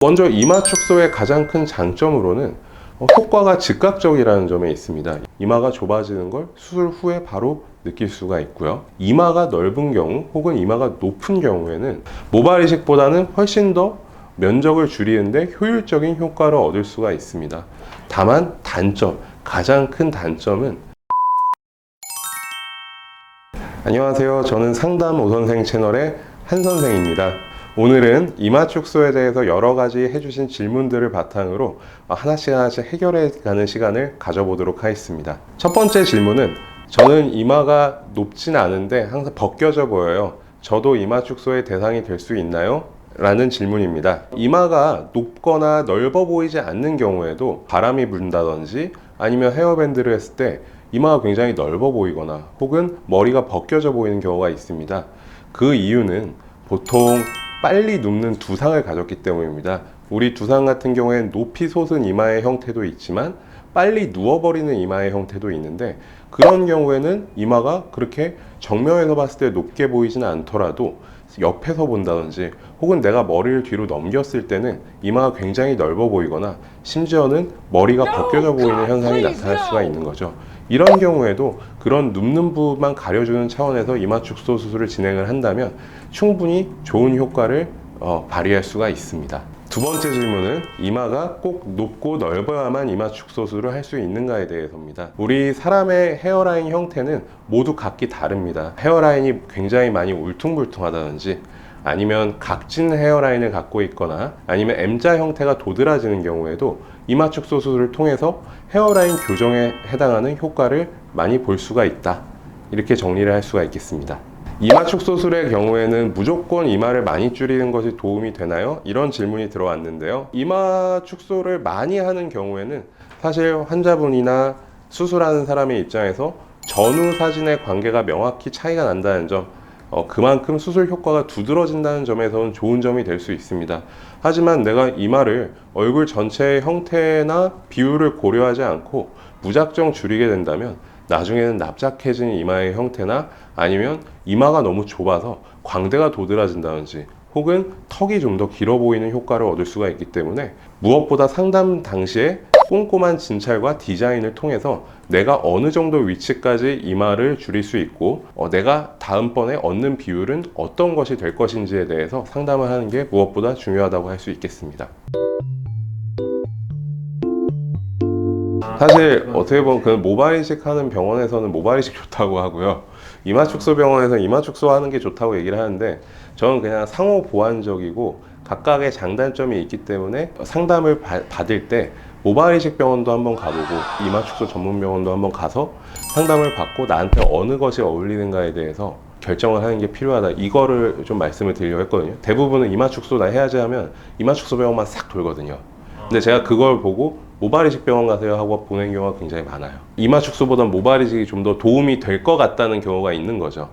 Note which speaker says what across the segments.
Speaker 1: 먼저 이마 축소의 가장 큰 장점으로는 효과가 즉각적이라는 점에 있습니다. 이마가 좁아지는 걸 수술 후에 바로 느낄 수가 있고요. 이마가 넓은 경우 혹은 이마가 높은 경우에는 모발 이식보다는 훨씬 더 면적을 줄이는데 효율적인 효과를 얻을 수가 있습니다. 다만 가장 큰 단점은 안녕하세요. 저는 상담 오선생 채널의 한선생입니다. 오늘은 이마 축소에 대해서 여러 가지 해주신 질문들을 바탕으로 하나씩 해결해 가는 시간을 가져보도록 하겠습니다. 첫 번째 질문은 저는 이마가 높진 않은데 항상 벗겨져 보여요. 저도 이마 축소의 대상이 될 수 있나요? 라는 질문입니다. 이마가 높거나 넓어 보이지 않는 경우에도 바람이 분다든지 아니면 헤어밴드를 했을 때 이마가 굉장히 넓어 보이거나 혹은 머리가 벗겨져 보이는 경우가 있습니다. 그 이유는 보통 빨리 눕는 두상을 가졌기 때문입니다. 우리 두상 같은 경우에는 높이 솟은 이마의 형태도 있지만 빨리 누워버리는 이마의 형태도 있는데, 그런 경우에는 이마가 그렇게 정면에서 봤을 때 높게 보이지는 않더라도 옆에서 본다든지 혹은 내가 머리를 뒤로 넘겼을 때는 이마가 굉장히 넓어 보이거나 심지어는 머리가 벗겨져 보이는 현상이 나타날 수가 있는 거죠. 이런 경우에도 그런 눕는 부분만 가려주는 차원에서 이마 축소 수술을 진행을 한다면 충분히 좋은 효과를 발휘할 수가 있습니다. 두 번째 질문은 이마가 꼭 높고 넓어야만 이마 축소 수술을 할 수 있는가에 대해서입니다. 우리 사람의 헤어라인 형태는 모두 각기 다릅니다. 헤어라인이 굉장히 많이 울퉁불퉁하다든지 아니면 각진 헤어라인을 갖고 있거나 아니면 M자 형태가 도드라지는 경우에도 이마 축소 수술을 통해서 헤어라인 교정에 해당하는 효과를 많이 볼 수가 있다. 이렇게 정리를 할 수가 있겠습니다. 이마 축소 수술의 경우에는 무조건 이마를 많이 줄이는 것이 도움이 되나요? 이런 질문이 들어왔는데요. 이마 축소를 많이 하는 경우에는 사실 환자분이나 수술하는 사람의 입장에서 전후 사진의 관계가 명확히 차이가 난다는 점, 그만큼 수술 효과가 두드러진다는 점에서는 좋은 점이 될 수 있습니다. 하지만 내가 이마를 얼굴 전체의 형태나 비율을 고려하지 않고 무작정 줄이게 된다면 나중에는 납작해진 이마의 형태나 아니면 이마가 너무 좁아서 광대가 도드라진다든지 혹은 턱이 좀 더 길어 보이는 효과를 얻을 수가 있기 때문에 무엇보다 상담 당시에 꼼꼼한 진찰과 디자인을 통해서 내가 어느 정도 위치까지 이마를 줄일 수 있고 내가 다음번에 얻는 비율은 어떤 것이 될 것인지에 대해서 상담을 하는 게 무엇보다 중요하다고 할 수 있겠습니다. 사실 어떻게 보면 그 모발 이식하는 병원에서는 모발 이식 좋다고 하고요, 이마 축소 병원에서는 이마 축소 하는 게 좋다고 얘기를 하는데, 저는 그냥 상호 보완적이고 각각의 장단점이 있기 때문에 상담을 받을 때 모발 이식 병원도 한번 가보고 이마 축소 전문 병원도 한번 가서 상담을 받고 나한테 어느 것이 어울리는가에 대해서 결정을 하는 게 필요하다, 이거를 좀 말씀을 드리려고 했거든요. 대부분은 이마 축소 나 해야지 하면 이마 축소 병원만 싹 돌거든요. 근데 제가 그걸 보고 모발 이식 병원 가세요 하고 보낸 경우가 굉장히 많아요. 이마 축소보다는 모발 이식이 좀 더 도움이 될 것 같다는 경우가 있는 거죠.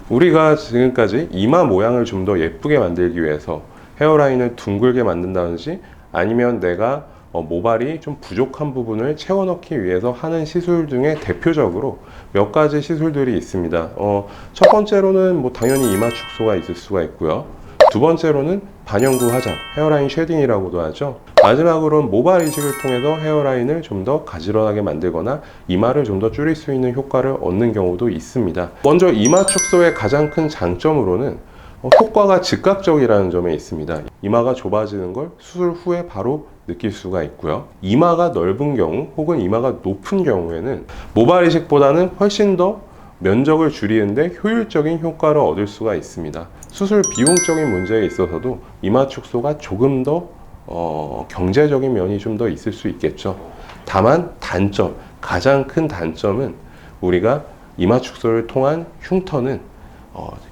Speaker 1: 우리가 지금까지 이마 모양을 좀 더 예쁘게 만들기 위해서 헤어라인을 둥글게 만든다든지 아니면 내가 모발이 좀 부족한 부분을 채워 넣기 위해서 하는 시술 중에 대표적으로 몇 가지 시술들이 있습니다. 첫 번째로는 당연히 이마 축소가 있을 수가 있고요. 두 번째로는 반영구 화장, 헤어라인 쉐딩이라고도 하죠. 마지막으로는 모발 이식을 통해서 헤어라인을 좀 더 가지런하게 만들거나 이마를 좀 더 줄일 수 있는 효과를 얻는 경우도 있습니다. 먼저 이마 축소의 가장 큰 장점으로는 효과가 즉각적이라는 점에 있습니다. 이마가 좁아지는 걸 수술 후에 바로 느낄 수가 있고요. 이마가 넓은 경우 혹은 이마가 높은 경우에는 모발 이식보다는 훨씬 더 면적을 줄이는데 효율적인 효과를 얻을 수가 있습니다. 수술 비용적인 문제에 있어서도 이마 축소가 조금 더 경제적인 면이 좀 더 있을 수 있겠죠. 다만 가장 큰 단점은 우리가 이마 축소를 통한 흉터는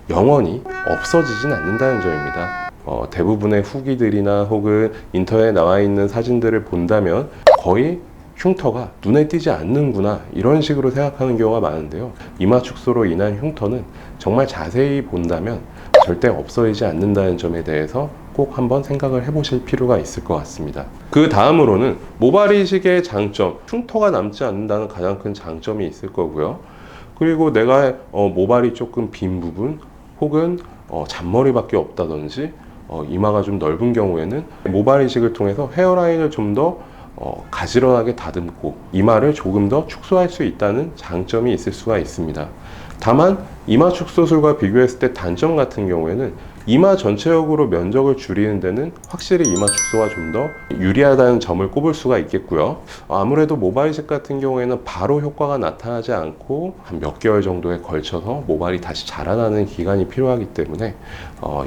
Speaker 1: 영원히 없어지진 않는다는 점입니다. 대부분의 후기들이나 혹은 인터넷에 나와 있는 사진들을 본다면 거의 흉터가 눈에 띄지 않는구나 이런 식으로 생각하는 경우가 많은데요. 이마 축소로 인한 흉터는 정말 자세히 본다면 절대 없어지지 않는다는 점에 대해서 꼭 한번 생각을 해보실 필요가 있을 것 같습니다. 그 다음으로는 모발 이식의 장점, 흉터가 남지 않는다는 가장 큰 장점이 있을 거고요. 그리고 내가 모발이 조금 빈 부분 혹은 잔머리밖에 없다든지 이마가 좀 넓은 경우에는 모발 이식을 통해서 헤어라인을 좀 더 가지런하게 다듬고 이마를 조금 더 축소할 수 있다는 장점이 있을 수가 있습니다. 다만 이마 축소술과 비교했을 때 단점 같은 경우에는 이마 전체적으로 면적을 줄이는 데는 확실히 이마 축소가 좀 더 유리하다는 점을 꼽을 수가 있겠고요. 아무래도 모발 이식 같은 경우에는 바로 효과가 나타나지 않고 한 몇 개월 정도에 걸쳐서 모발이 다시 자라나는 기간이 필요하기 때문에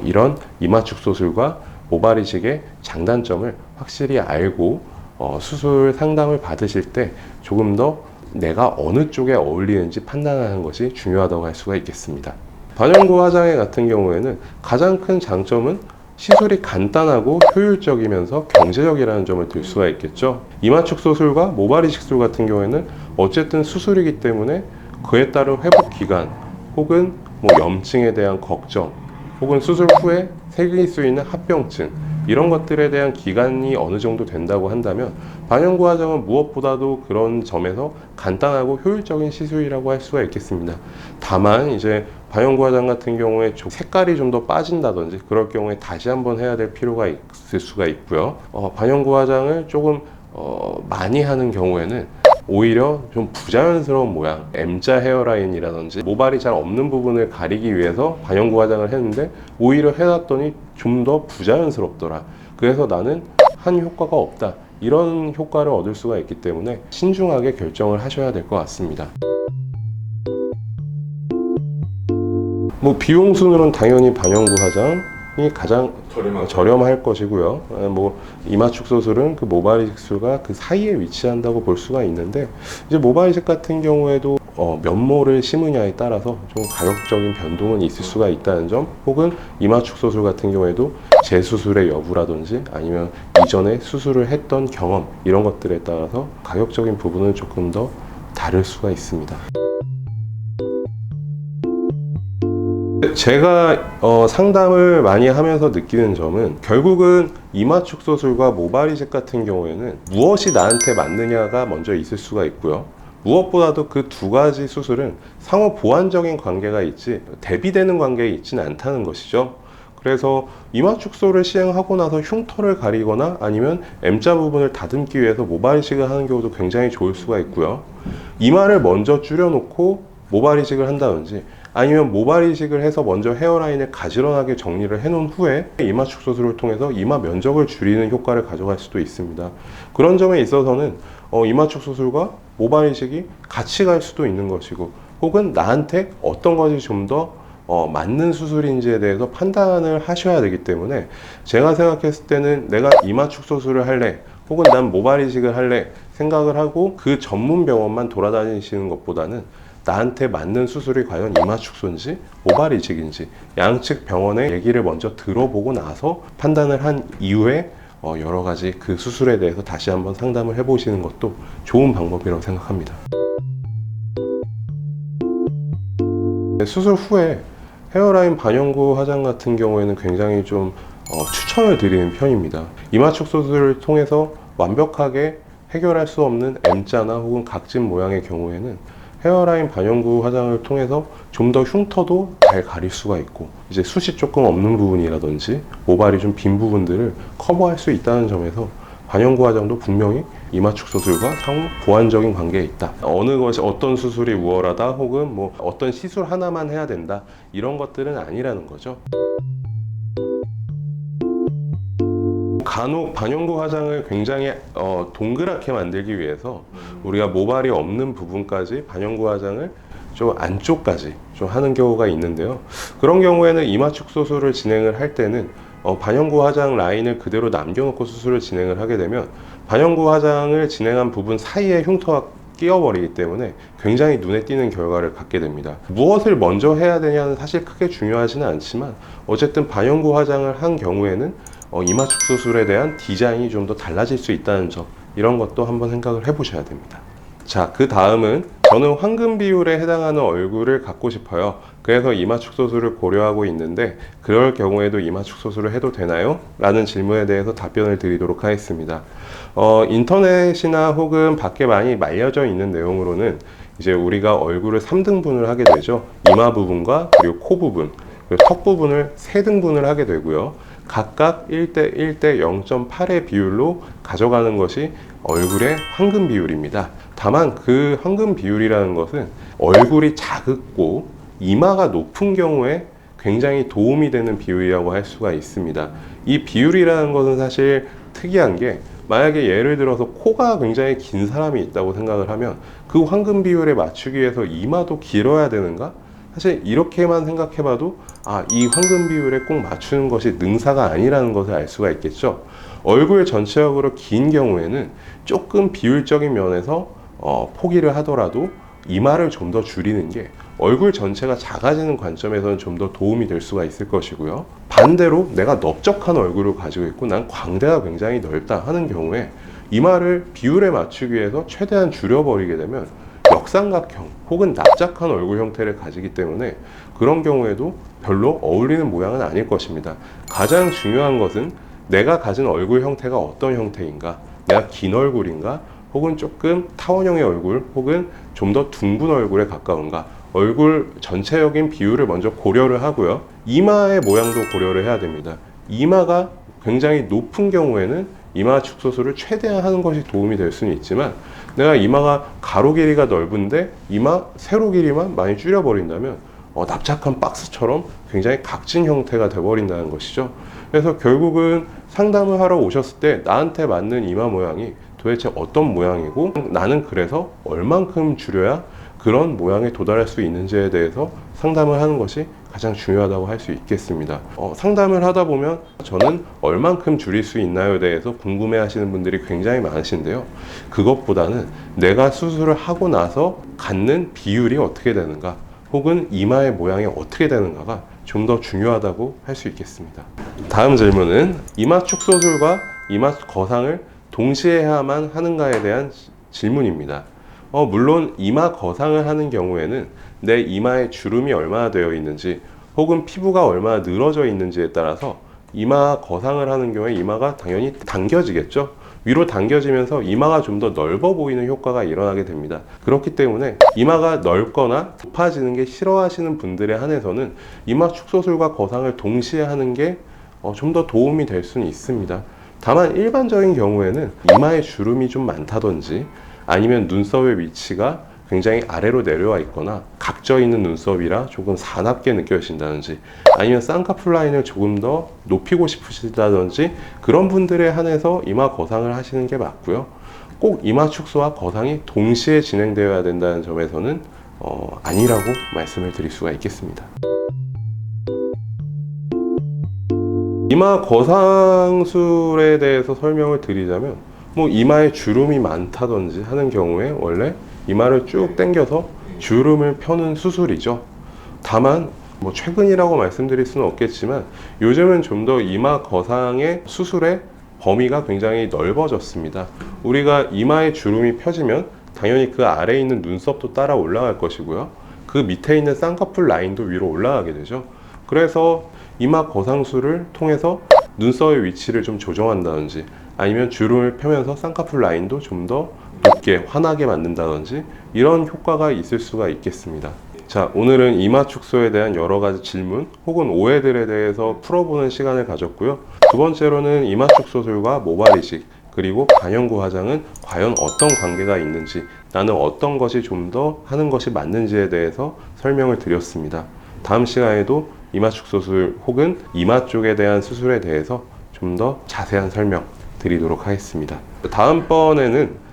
Speaker 1: 이런 이마 축소술과 모발 이식의 장단점을 확실히 알고 수술 상담을 받으실 때 조금 더 내가 어느 쪽에 어울리는지 판단하는 것이 중요하다고 할 수가 있겠습니다. 반영구 화장의 같은 경우에는 가장 큰 장점은 시술이 간단하고 효율적이면서 경제적이라는 점을 들 수가 있겠죠. 이마 축소술과 모발 이식술 같은 경우에는 어쨌든 수술이기 때문에 그에 따른 회복 기간 혹은 염증에 대한 걱정 혹은 수술 후에 생길 수 있는 합병증 이런 것들에 대한 기간이 어느 정도 된다고 한다면 반영구 화장은 무엇보다도 그런 점에서 간단하고 효율적인 시술이라고 할 수가 있겠습니다. 다만 이제 반영구 화장 같은 경우에 색깔이 좀 더 빠진다든지 그럴 경우에 다시 한번 해야 될 필요가 있을 수가 있고요. 반영구 화장을 조금 많이 하는 경우에는 오히려 좀 부자연스러운 모양, M자 헤어라인이라든지 모발이 잘 없는 부분을 가리기 위해서 반영구 화장을 했는데 오히려 해놨더니 좀 더 부자연스럽더라. 그래서 나는 한 효과가 없다. 이런 효과를 얻을 수가 있기 때문에 신중하게 결정을 하셔야 될 것 같습니다. 비용 순으로는 당연히 반영구 화장이 가장 저렴할 것이고요. 이마 축소술은 그 모발 이식술과 그 사이에 위치한다고 볼 수가 있는데 이제 모발 이식 같은 경우에도 면모를 심으냐에 따라서 좀 가격적인 변동은 있을 수가 있다는 점, 혹은 이마 축소술 같은 경우에도 재수술의 여부라든지 아니면 이전에 수술을 했던 경험 이런 것들에 따라서 가격적인 부분은 조금 더 다를 수가 있습니다. 제가 상담을 많이 하면서 느끼는 점은 결국은 이마 축소술과 모발 이식 같은 경우에는 무엇이 나한테 맞느냐가 먼저 있을 수가 있고요. 무엇보다도 그 두 가지 수술은 상호 보완적인 관계가 있지 대비되는 관계에 있지는 않다는 것이죠. 그래서 이마 축소를 시행하고 나서 흉터를 가리거나 아니면 M자 부분을 다듬기 위해서 모발 이식을 하는 경우도 굉장히 좋을 수가 있고요. 이마를 먼저 줄여놓고 모발 이식을 한다든지 아니면 모발 이식을 해서 먼저 헤어라인을 가지런하게 정리를 해놓은 후에 이마 축소술을 통해서 이마 면적을 줄이는 효과를 가져갈 수도 있습니다. 그런 점에 있어서는 이마 축소술과 모발 이식이 같이 갈 수도 있는 것이고, 혹은 나한테 어떤 것이 좀 더 맞는 수술인지에 대해서 판단을 하셔야 되기 때문에 제가 생각했을 때는 내가 이마 축소술을 할래 혹은 난 모발 이식을 할래 생각을 하고 그 전문 병원만 돌아다니시는 것보다는 나한테 맞는 수술이 과연 이마 축소인지 모발 이식인지 양측 병원의 얘기를 먼저 들어보고 나서 판단을 한 이후에 여러 가지 그 수술에 대해서 다시 한번 상담을 해보시는 것도 좋은 방법이라고 생각합니다. 수술 후에 헤어라인 반영구 화장 같은 경우에는 굉장히 좀 추천을 드리는 편입니다. 이마 축소술을 통해서 완벽하게 해결할 수 없는 M자나 혹은 각진 모양의 경우에는 헤어라인 반영구 화장을 통해서 좀 더 흉터도 잘 가릴 수가 있고 이제 숱이 조금 없는 부분이라든지 모발이 좀 빈 부분들을 커버할 수 있다는 점에서 반영구 화장도 분명히 이마 축소술과 상호 보완적인 관계에 있다. 어느 것이 어떤 수술이 우월하다 혹은 어떤 시술 하나만 해야 된다 이런 것들은 아니라는 거죠. 간혹 반영구 화장을 굉장히 동그랗게 만들기 위해서 우리가 모발이 없는 부분까지 반영구 화장을 좀 안쪽까지 좀 하는 경우가 있는데요. 그런 경우에는 이마 축소술을 진행을 할 때는 반영구 화장 라인을 그대로 남겨놓고 수술을 진행을 하게 되면 반영구 화장을 진행한 부분 사이에 흉터가 끼어버리기 때문에 굉장히 눈에 띄는 결과를 갖게 됩니다. 무엇을 먼저 해야 되냐는 사실 크게 중요하지는 않지만 어쨌든 반영구 화장을 한 경우에는 이마 축소술에 대한 디자인이 좀 더 달라질 수 있다는 점, 이런 것도 한번 생각을 해보셔야 됩니다. 자, 그 다음은 저는 황금 비율에 해당하는 얼굴을 갖고 싶어요. 그래서 이마 축소술을 고려하고 있는데 그럴 경우에도 이마 축소술을 해도 되나요? 라는 질문에 대해서 답변을 드리도록 하겠습니다. 인터넷이나 혹은 밖에 많이 말려져 있는 내용으로는 이제 우리가 얼굴을 3등분을 하게 되죠. 이마 부분과 그리고 코 부분, 그리고 턱 부분을 3등분을 하게 되고요. 각각 1대 1대 0.8의 비율로 가져가는 것이 얼굴의 황금 비율입니다. 다만 그 황금 비율이라는 것은 얼굴이 작고 이마가 높은 경우에 굉장히 도움이 되는 비율이라고 할 수가 있습니다. 이 비율이라는 것은 사실 특이한 게, 만약에 예를 들어서 코가 굉장히 긴 사람이 있다고 생각을 하면 그 황금 비율에 맞추기 위해서 이마도 길어야 되는가? 사실 이렇게만 생각해봐도 이 황금 비율에 꼭 맞추는 것이 능사가 아니라는 것을 알 수가 있겠죠. 얼굴 전체적으로 긴 경우에는 조금 비율적인 면에서 포기를 하더라도 이마를 좀 더 줄이는 게 얼굴 전체가 작아지는 관점에서는 좀 더 도움이 될 수가 있을 것이고요. 반대로 내가 넓적한 얼굴을 가지고 있고 난 광대가 굉장히 넓다 하는 경우에 이마를 비율에 맞추기 위해서 최대한 줄여버리게 되면 역삼각형 혹은 납작한 얼굴 형태를 가지기 때문에 그런 경우에도 별로 어울리는 모양은 아닐 것입니다. 가장 중요한 것은 내가 가진 얼굴 형태가 어떤 형태인가, 내가 긴 얼굴인가, 혹은 조금 타원형의 얼굴, 혹은 좀 더 둥근 얼굴에 가까운가, 얼굴 전체적인 비율을 먼저 고려를 하고요. 이마의 모양도 고려를 해야 됩니다. 이마가 굉장히 높은 경우에는 이마 축소술을 최대한 하는 것이 도움이 될 수는 있지만, 내가 이마가 가로 길이가 넓은데 이마 세로 길이만 많이 줄여버린다면 납작한 박스처럼 굉장히 각진 형태가 돼버린다는 것이죠. 그래서 결국은 상담을 하러 오셨을 때 나한테 맞는 이마 모양이 도대체 어떤 모양이고, 나는 그래서 얼만큼 줄여야 그런 모양에 도달할 수 있는지에 대해서 상담을 하는 것이 가장 중요하다고 할 수 있겠습니다. 상담을 하다 보면 저는 얼만큼 줄일 수 있나요에 대해서 궁금해 하시는 분들이 굉장히 많으신데요. 그것보다는 내가 수술을 하고 나서 갖는 비율이 어떻게 되는가, 혹은 이마의 모양이 어떻게 되는가가 좀 더 중요하다고 할 수 있겠습니다. 다음 질문은 이마 축소술과 이마 거상을 동시에 해야만 하는가에 대한 질문입니다. 물론 이마 거상을 하는 경우에는 내 이마에 주름이 얼마나 되어 있는지, 혹은 피부가 얼마나 늘어져 있는지에 따라서 이마 거상을 하는 경우에 이마가 당연히 당겨지겠죠. 위로 당겨지면서 이마가 좀 더 넓어 보이는 효과가 일어나게 됩니다. 그렇기 때문에 이마가 넓거나 높아지는 게 싫어하시는 분들에 한해서는 이마 축소술과 거상을 동시에 하는 게 좀 더 도움이 될 수는 있습니다. 다만 일반적인 경우에는 이마에 주름이 좀 많다든지, 아니면 눈썹의 위치가 굉장히 아래로 내려와 있거나 각져 있는 눈썹이라 조금 사납게 느껴진다든지, 아니면 쌍꺼풀 라인을 조금 더 높이고 싶으시다든지, 그런 분들에 한해서 이마 거상을 하시는 게 맞고요. 꼭 이마 축소와 거상이 동시에 진행되어야 된다는 점에서는 아니라고 말씀을 드릴 수가 있겠습니다. 이마 거상술에 대해서 설명을 드리자면, 이마에 주름이 많다든지 하는 경우에 원래 이마를 쭉 당겨서 주름을 펴는 수술이죠. 다만 최근이라고 말씀드릴 수는 없겠지만 요즘은 좀 더 이마 거상의 수술의 범위가 굉장히 넓어졌습니다. 우리가 이마에 주름이 펴지면 당연히 그 아래에 있는 눈썹도 따라 올라갈 것이고요. 그 밑에 있는 쌍꺼풀 라인도 위로 올라가게 되죠. 그래서 이마 거상술을 통해서 눈썹의 위치를 좀 조정한다든지, 아니면 주름을 펴면서 쌍꺼풀 라인도 좀 더 높게 환하게 만든다든지, 이런 효과가 있을 수가 있겠습니다. 자, 오늘은 이마 축소에 대한 여러 가지 질문 혹은 오해들에 대해서 풀어보는 시간을 가졌고요. 두 번째로는 이마 축소술과 모발 이식, 그리고 반영구 화장은 과연 어떤 관계가 있는지, 나는 어떤 것이 좀 더 하는 것이 맞는지에 대해서 설명을 드렸습니다. 다음 시간에도 이마 축소술 혹은 이마 쪽에 대한 수술에 대해서 좀 더 자세한 설명 드리도록 하겠습니다. 다음번에는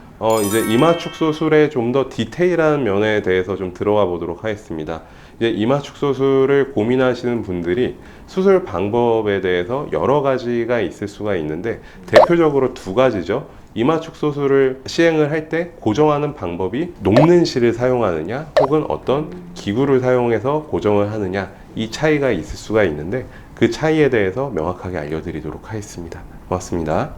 Speaker 1: 이제 이마 축소술의 좀 더 디테일한 면에 대해서 좀 들어가 보도록 하겠습니다. 이제 이마 축소술을 고민하시는 분들이 수술 방법에 대해서 여러 가지가 있을 수가 있는데, 대표적으로 두 가지죠. 이마 축소술을 시행을 할 때 고정하는 방법이 녹는 실을 사용하느냐, 혹은 어떤 기구를 사용해서 고정을 하느냐, 이 차이가 있을 수가 있는데, 그 차이에 대해서 명확하게 알려드리도록 하겠습니다. 고맙습니다.